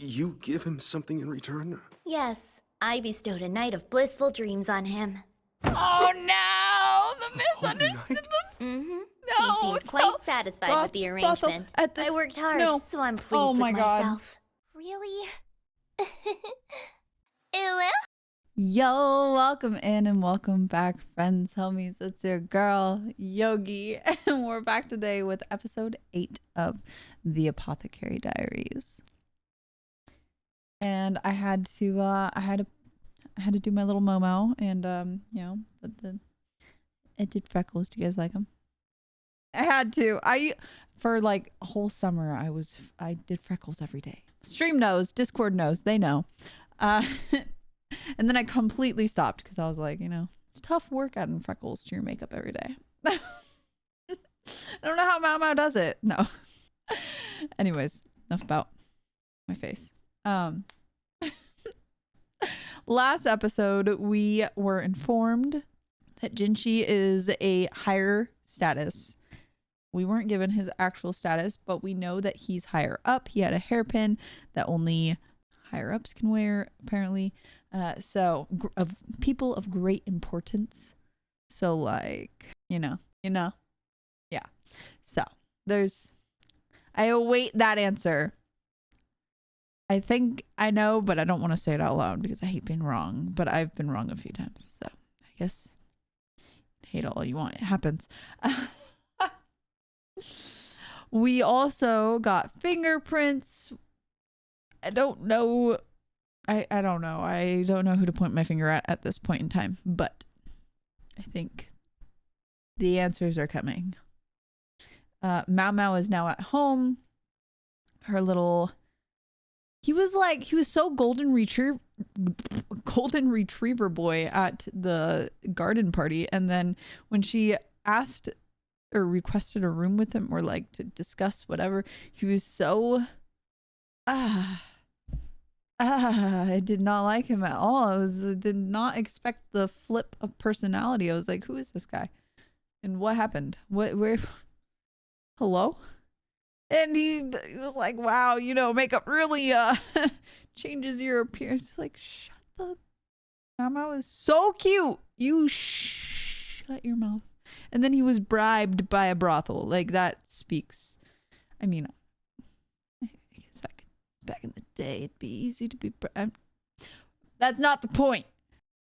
you give him something in return? Yes, I bestowed a night of blissful dreams on him. Oh no! The misunderstanding. Mm-hmm. No, He seemed quite satisfied with the arrangement. I worked hard, so I'm pleased with myself. Really? Ew. Yo, welcome in and welcome back, friends, homies. It's your girl, Yogi, and we're back today with episode 8 of the Apothecary Diaries. And I had to do my little Momo, and you know, I did freckles. Do you guys like them? I had to. For like a whole summer, I did freckles every day. Stream knows, Discord knows, they know. And then I completely stopped because I was like, you know, it's tough work adding freckles to your makeup every day. I don't know how Mau does it. No. Anyways, enough about my face. Last episode, we were informed that Jinshi is a higher status. We weren't given his actual status, but we know that he's higher up. He had a hairpin that only higher ups can wear, apparently. So of people of great importance. So like, you know, yeah. So I await that answer. I think I know, but I don't want to say it out loud because I hate being wrong, but I've been wrong a few times. So I guess hate all you want. It happens. We also got fingerprints. I don't know. I don't know. I don't know who to point my finger at this point in time, but I think the answers are coming. Mau is now at home. He was so golden retriever boy at the garden party, and then when she asked or requested a room with him or like to discuss whatever, he was so I did not like him at all. I did not expect the flip of personality. I was like, who is this guy? And what happened? Where? Hello? And he was like, wow, you know, makeup really changes your appearance. It's like, shut the... Mama is so cute. You shut your mouth. And then he was bribed by a brothel. Like, that speaks... I mean... Back in the day, it'd be easy to be... That's not the point.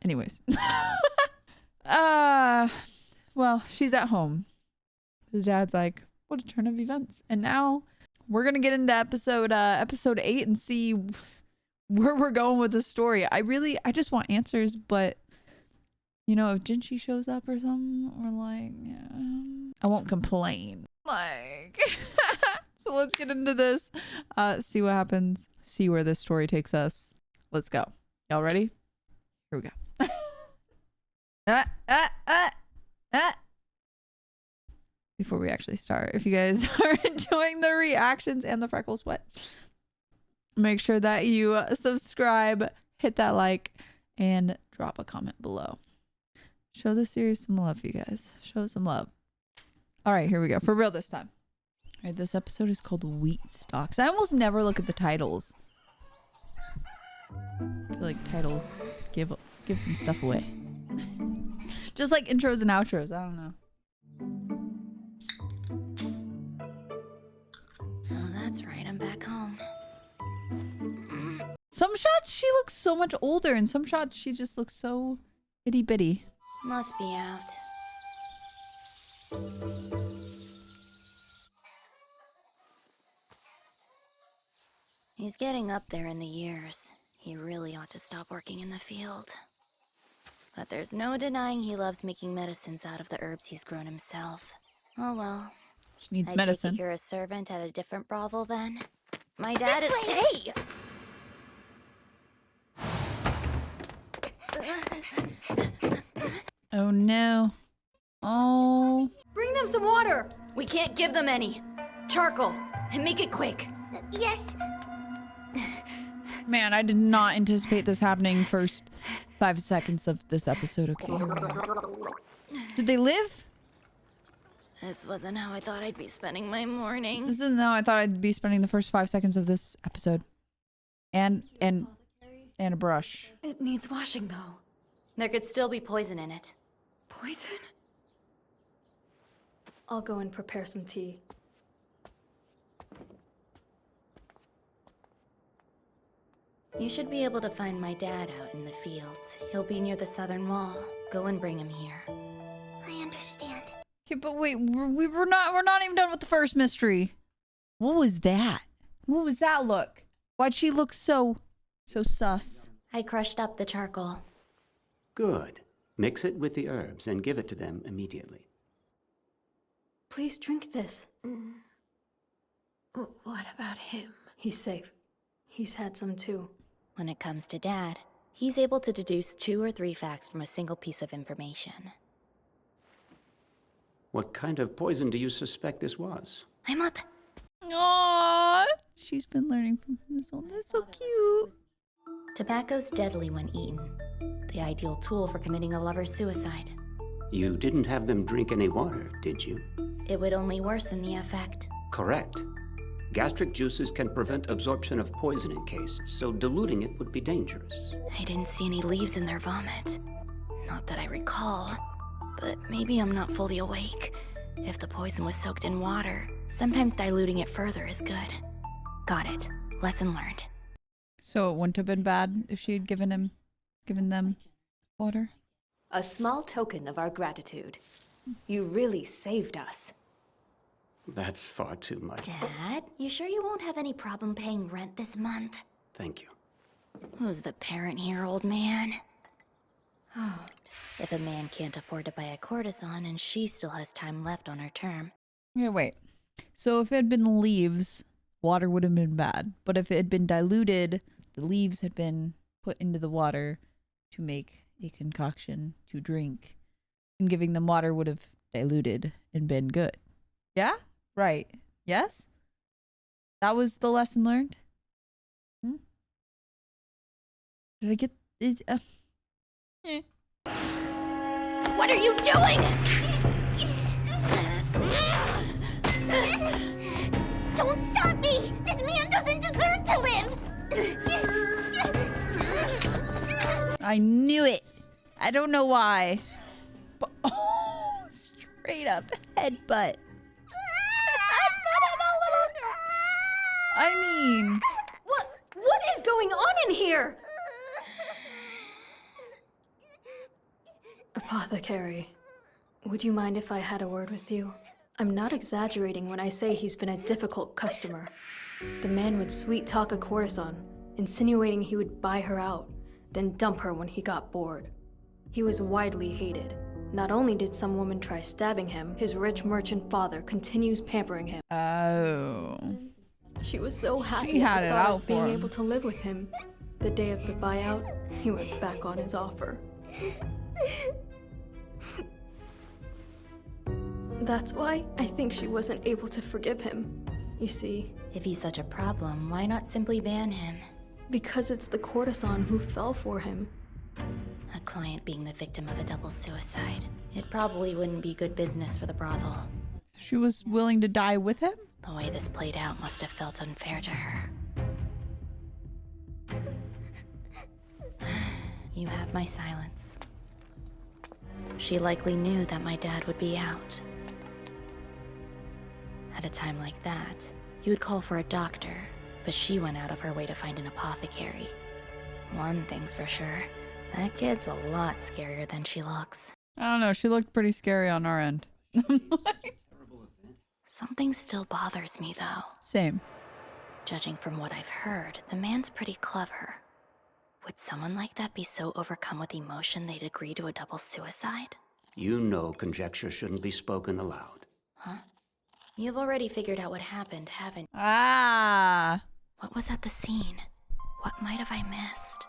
Anyways. Well, she's at home. His dad's like, what a turn of events. And now we're going to get into episode 8 and see where we're going with the story. I just want answers, but you know, if Jinshi shows up or something, or like, yeah, I won't complain. Like... So let's get into this, see what happens, see where this story takes us. Let's go. Y'all ready? Here we go. Before we actually start, if you guys are enjoying the reactions and the freckle sweat, make sure that you subscribe, hit that like, and drop a comment below. Show the series some love, you guys. Show some love. All right, here we go. For real this time. All right, this episode is called Wheat Stalks. I almost never look at the titles. I feel like titles give some stuff away. Just like intros and outros. I don't know. Oh, that's right. I'm back home. Some shots she looks so much older, and some shots she just looks so itty bitty. Must be out. He's getting up there in the years. He really ought to stop working in the field. But there's no denying he loves making medicines out of the herbs he's grown himself. Oh well. She needs I medicine. take it you're a servant at a different brothel then? My dad is... Hey! Oh no. Oh. Bring them some water! We can't give them any. Charcoal. And make it quick. Yes. Man, I did not anticipate this happening first 5 seconds of this episode. Okay, here we go. Did they live? This wasn't how I thought I'd be spending my morning. This isn't how I thought I'd be spending the first 5 seconds of this episode. And a brush. It needs washing, though. There could still be poison in it. Poison? I'll go and prepare some tea. You should be able to find my dad out in the fields. He'll be near the southern wall. Go and bring him here. I understand. Okay, but wait, we're not even done with the first mystery. What was that? What was that look? Why'd she look so sus? I crushed up the charcoal. Good. Mix it with the herbs and give it to them immediately. Please drink this. What about him? He's safe. He's had some too. When it comes to Dad, he's able to deduce 2 or 3 facts from a single piece of information. What kind of poison do you suspect this was? I'm up. Aww, she's been learning from this one. That's so cute. Tobacco's deadly when eaten. The ideal tool for committing a lover's suicide. You didn't have them drink any water, did you? It would only worsen the effect. Correct. Gastric juices can prevent absorption of poison in case, so diluting it would be dangerous. I didn't see any leaves in their vomit. Not that I recall. But maybe I'm not fully awake. If the poison was soaked in water, sometimes diluting it further is good. Got it. Lesson learned. So it wouldn't have been bad if she had given them water? A small token of our gratitude. You really saved us. That's far too much. Dad, you sure you won't have any problem paying rent this month? Thank you. Who's the parent here, old man? Oh, if a man can't afford to buy a courtesan and she still has time left on her term. Yeah, wait. So if it had been leaves, water would have been bad. But if it had been diluted, the leaves had been put into the water to make a concoction to drink. And giving them water would have diluted and been good. Yeah? Right. Yes? That was the lesson learned? Did I get it? What are you doing? Don't stop me! This man doesn't deserve to live! I knew it. I don't know why. But, oh, straight up headbutt. I mean, What is going on in here? Apothecary, would you mind if I had a word with you? I'm not exaggerating when I say he's been a difficult customer. The man would sweet-talk a courtesan, insinuating he would buy her out, then dump her when he got bored. He was widely hated. Not only did some woman try stabbing him, his rich merchant father continues pampering him. oh. She was so happy She at had the it thought out of being for him. able to live with him. The day of the buyout, he went back on his offer. That's why I think she wasn't able to forgive him. You see, If he's such a problem, why not simply ban him? because it's the courtesan who fell for him. A client being the victim of a double suicide. It probably wouldn't be good business for the brothel. She was willing to die with him? The way this played out must have felt unfair to her. You have my silence. She likely knew that my dad would be out. At a time like that, you would call for a doctor, but she went out of her way to find an apothecary. One thing's for sure, that kid's a lot scarier than she looks. I don't know. She looked pretty scary on our end. Something still bothers me, though. Same. Judging from what I've heard, the man's pretty clever. Would someone like that be so overcome with emotion they'd agree to a double suicide? You know conjecture shouldn't be spoken aloud. Huh? You've already figured out what happened, haven't you? Ah. What was at the scene? What might have I missed?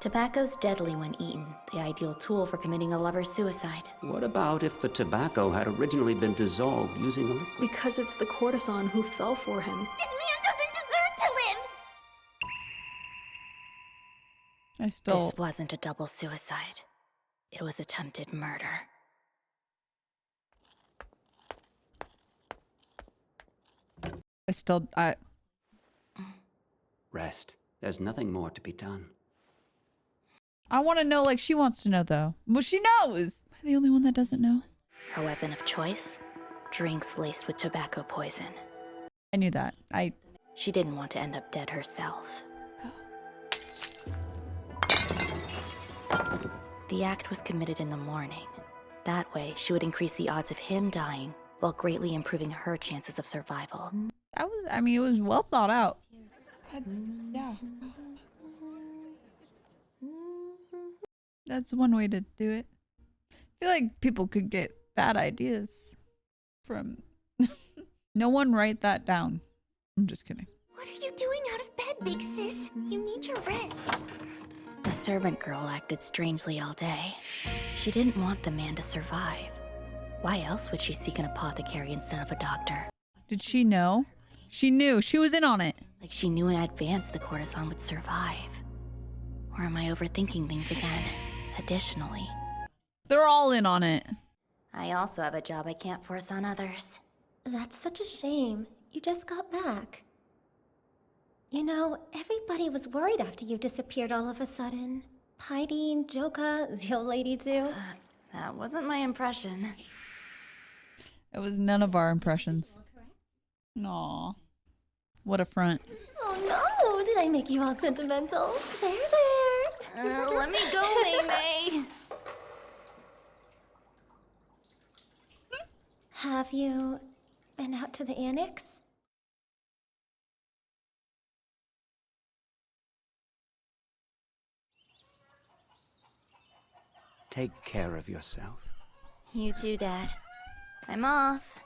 Tobacco's deadly when eaten, the ideal tool for committing a lover's suicide. What about if the tobacco had originally been dissolved using a liquid? Because it's the courtesan who fell for him. This man doesn't deserve to live! This wasn't a double suicide. It was attempted murder. I Rest. There's nothing more to be done. I want to know like she wants to know, though. Well, she knows. Am I the only one that doesn't know? Her weapon of choice? Drinks laced with tobacco poison. I knew that. She didn't want to end up dead herself. The act was committed in the morning. That way, she would increase the odds of him dying while greatly improving her chances of survival. I mean, it was well thought out. Yeah. That's one way to do it. I feel like people could get bad ideas from... No one write that down. I'm just kidding. What are you doing out of bed, big sis? You need your rest. The servant girl acted strangely all day. She didn't want the man to survive. Why else would she seek an apothecary instead of a doctor? Did she know? She knew. She was in on it. Like she knew in advance the courtesan would survive. Or am I overthinking things again? Additionally, They're all in on it. I also have a job I can't force on others. That's such a shame. You just got back. You know, everybody was worried after you disappeared all of a sudden. Heidi and Joka, the old lady too. That wasn't my impression. It was none of our impressions. Aw. What a front. Oh no, did I make you all sentimental? There. Let me go, May. Have you been out to the annex? Take care of yourself. You too, Dad. I'm off.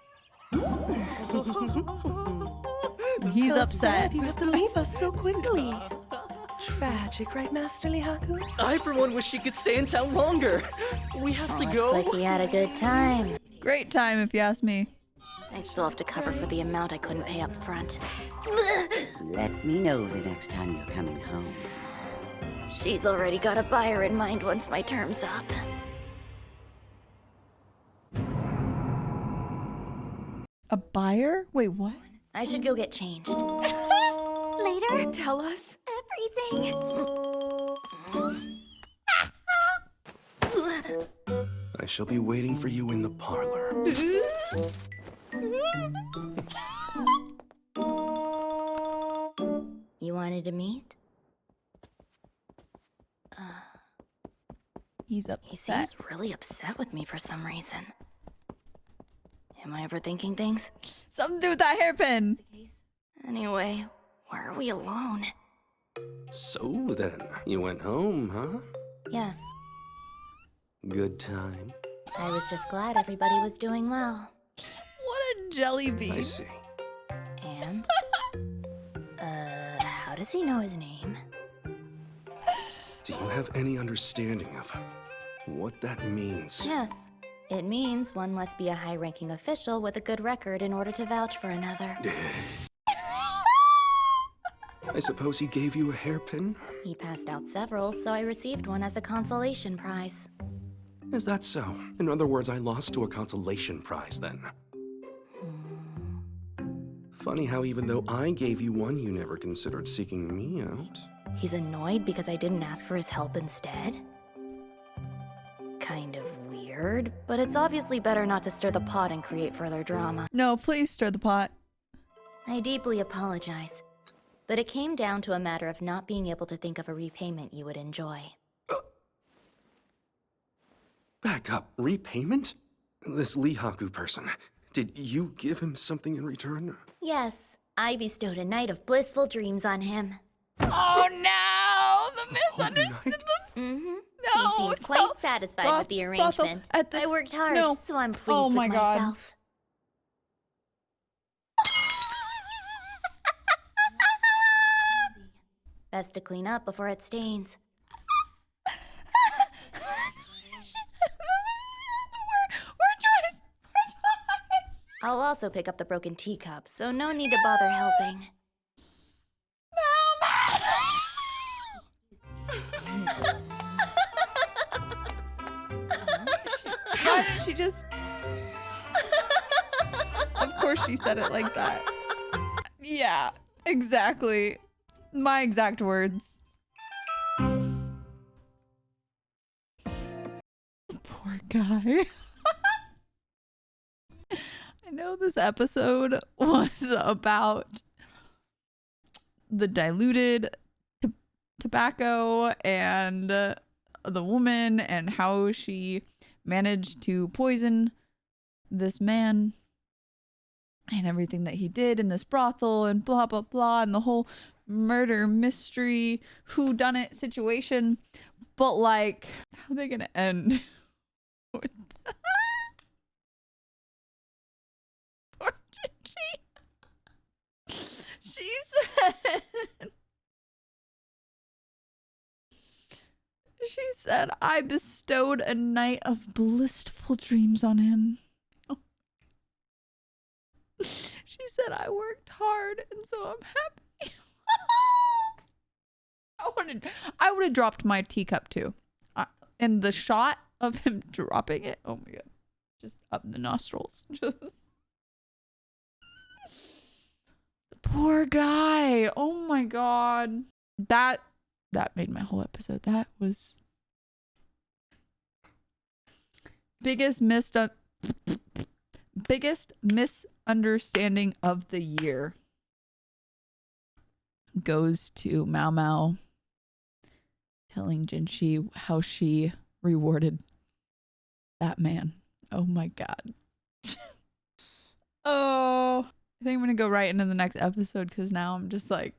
He's How upset. sad you have to leave us so quickly. Tragic, right, Master Lihaku? I, for one, wish she could stay in town longer. We have to go. Looks like he had a good time. Great time, if you ask me. I still have to cover for the amount I couldn't pay up front. Let me know the next time you're coming home. She's already got a buyer in mind once my term's up. A buyer? Wait, what? I should go get changed. Later? Tell us. Everything. I shall be waiting for you in the parlor. You wanted to meet? He's He upset. seems really upset with me for some reason. Am I overthinking things? Something to do with that hairpin. Anyway, why are we alone? So then, you went home, huh? Yes, Good time. I was just glad everybody was doing well. What a jelly bean. I see. And? How does he know his name? Do you have any understanding of what that means? Yes, it means one must be a high-ranking official with a good record in order to vouch for another. I suppose he gave you a hairpin? He passed out several, so I received one as a consolation prize. Is that so? In other words, I lost to a consolation prize then. Funny how even though I gave you one, you never considered seeking me out. He's annoyed because I didn't ask for his help instead? Kind of weird, but it's obviously better not to stir the pot and create further drama. No, please stir the pot. I deeply apologize, but it came down to a matter of not being able to think of a repayment you would enjoy. Back up. Repayment? This Lihaku person. Did you give him something in return? Yes, I bestowed a night of blissful dreams on him. Oh no! The misunderstanding. Mm-hmm. No, He seemed quite satisfied with the brothel arrangement. at the- I worked hard, No. so I'm pleased Oh with my God. myself. Best to clean up before it stains. I'll also pick up the broken teacup, so no need to bother helping. Why didn't she just... Of course she said it like that. Yeah, exactly. My exact words. Poor guy. I know this episode was about the diluted tobacco and the woman and how she managed to poison this man and everything that he did in this brothel and blah blah blah and the whole murder mystery whodunit situation. But like, how are they gonna end with that? Poor Gigi. She said I bestowed a night of blissful dreams on him. She said I worked hard and so I'm happy. I would have dropped my teacup too. And the shot of him dropping it, oh my god, just up the nostrils. Just the poor guy. Oh my god. That made my whole episode. That was biggest misunderstanding of the year goes to Mao Mao telling Jinshi how she rewarded that man. Oh my god. Oh, I think I'm gonna go right into the next episode because now I'm just like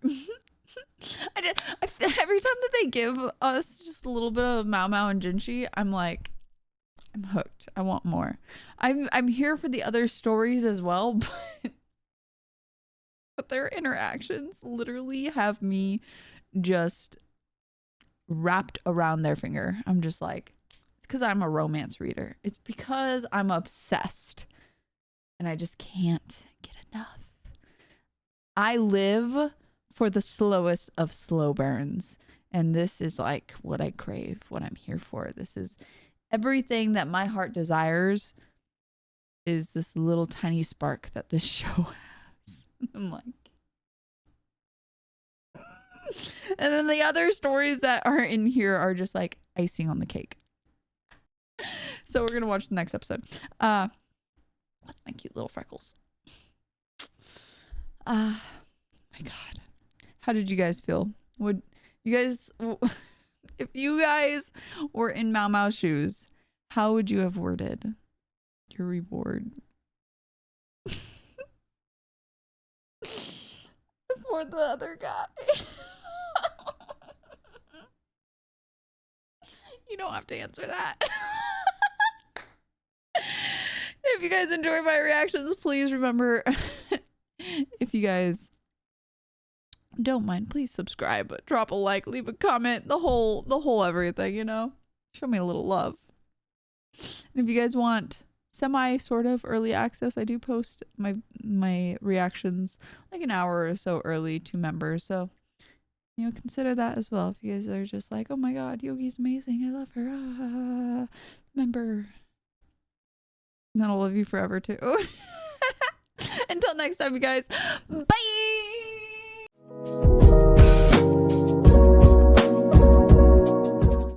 every time that they give us just a little bit of Mao Mao and Jinshi, I'm like, I'm hooked. I want more. I'm here for the other stories as well, but their interactions literally have me just wrapped around their finger. I'm just like, it's because I'm a romance reader. It's because I'm obsessed and I just can't get enough. I live for the slowest of slow burns, and this is like what I crave, what I'm here for. This is everything that my heart desires, is this little tiny spark that this show has. I'm like, and then the other stories that are in here are just like icing on the cake. So we're gonna watch the next episode with my cute little freckles. My god, how did you guys feel? Would you guys, if you guys were in Mao Mao's shoes, how would you have worded your reward for the other guy? You don't have to answer that. If you guys enjoy my reactions, please remember, if you guys don't mind, please subscribe, drop a like, leave a comment, the whole everything, you know? Show me a little love. And if you guys want semi sort of early access, I do post my reactions like an hour or so early to members, so you know, consider that as well. If you guys are just like, oh my god, Yogi's amazing, I love her, member, and then I'll love you forever too. Until next time, you guys, bye.